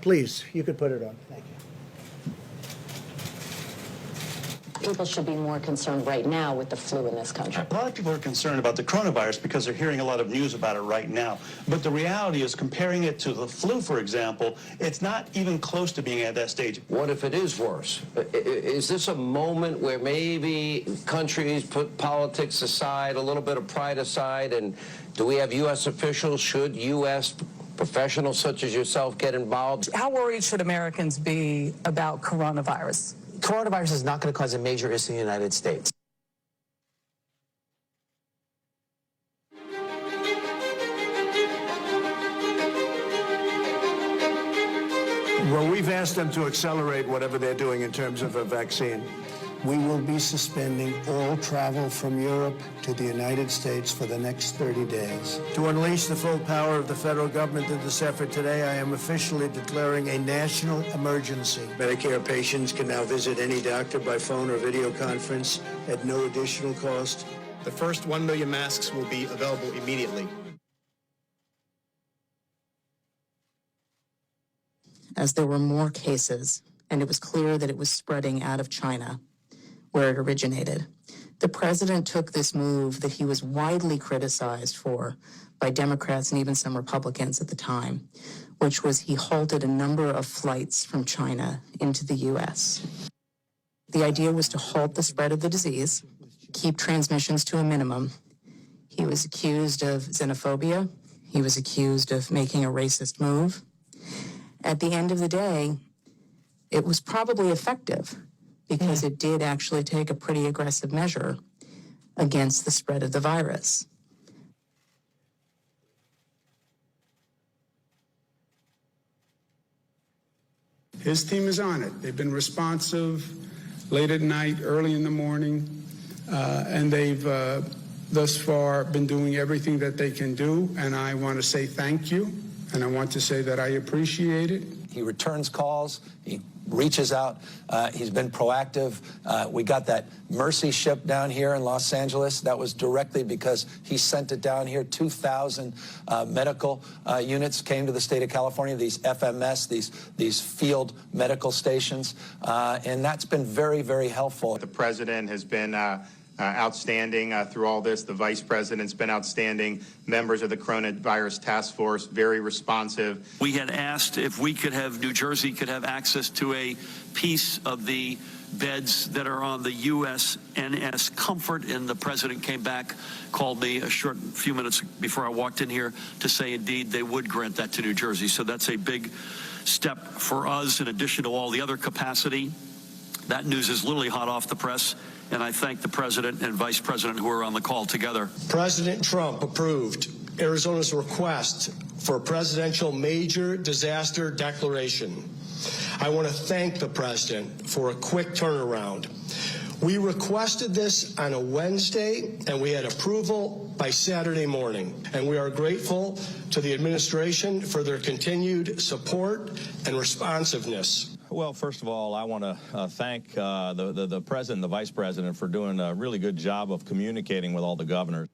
Please, you could put it on. Thank you. People should be more concerned right now with the flu in this country. A lot of people are concerned about the coronavirus because they're hearing a lot of news about it right now. But the reality is, comparing it to the flu, for example, it's not even close to being at that stage. What if it is worse? Is this a moment where maybe countries put politics aside, a little bit of pride aside, and do we have U.S. officials? Should U.S. professionals such as yourself get involved? How worried should Americans be about coronavirus? Coronavirus is not going to cause a major issue in the United States. Well, we've asked them to accelerate whatever they're doing in terms of a vaccine. We will be suspending all travel from Europe to the United States for the next 30 days. To unleash the full power of the federal government in this effort today, I am officially declaring a national emergency. Medicare patients can now visit any doctor by phone or video conference at no additional cost. The first 1 million masks will be available immediately. As there were more cases, and it was clear that it was spreading out of China, where it originated, the president took this move that he was widely criticized for by Democrats and even some Republicans at the time, which was he halted a number of flights from China into the U.S. The idea was to halt the spread of the disease, keep transmissions to a minimum. He was accused of xenophobia. He was accused of making a racist move. At the end of the day, it was probably effective because it did actually take a pretty aggressive measure against the spread of the virus. His team is on it. They've been responsive late at night, early in the morning, and they've thus far been doing everything that they can do, and I want to say thank you, and I want to say that I appreciate it. He returns calls. He reaches out. He's been proactive. We got that Mercy ship down here in Los Angeles. That was directly because he sent it down here. 2,000 medical units came to the state of California, these FMS, these field medical stations, and that's been very, very helpful. The president has been outstanding through all this. The vice president's been outstanding. Members of the coronavirus task force, very responsive. We had asked if we could have, New Jersey could have access to a piece of the beds that are on the USNS Comfort, and the president came back, called me a short few minutes before I walked in here to say indeed they would grant that to New Jersey. So that's a big step for us in addition to all the other capacity. That news is literally hot off the press, and I thank the president and vice president who are on the call together. President Trump approved Arizona's request for a presidential major disaster declaration. I want to thank the president for a quick turnaround. We requested this on a Wednesday, and we had approval by Saturday morning. And we are grateful to the administration for their continued support and responsiveness. Well, first of all, I want to thank the president and the vice president for doing a really good job of communicating with all the governors.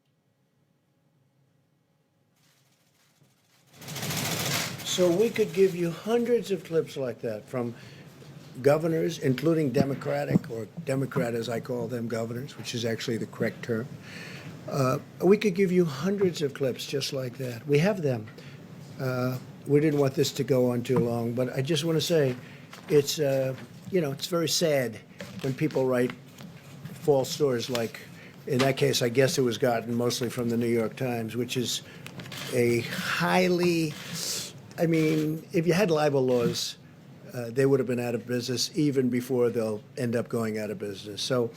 So we could give you hundreds of clips like that from governors, including Democratic, or Democrat as I call them, governors, which is actually the correct term. We could give you hundreds of clips just like that. We have them. We didn't want this to go on too long, but I just want to say it's, you know, it's very sad when people write false stories like, in that case, I guess it was gotten mostly from the New York Times, which is a highly, I mean, if you had libel laws, they would have been out of business even before they'll end up going out of business. So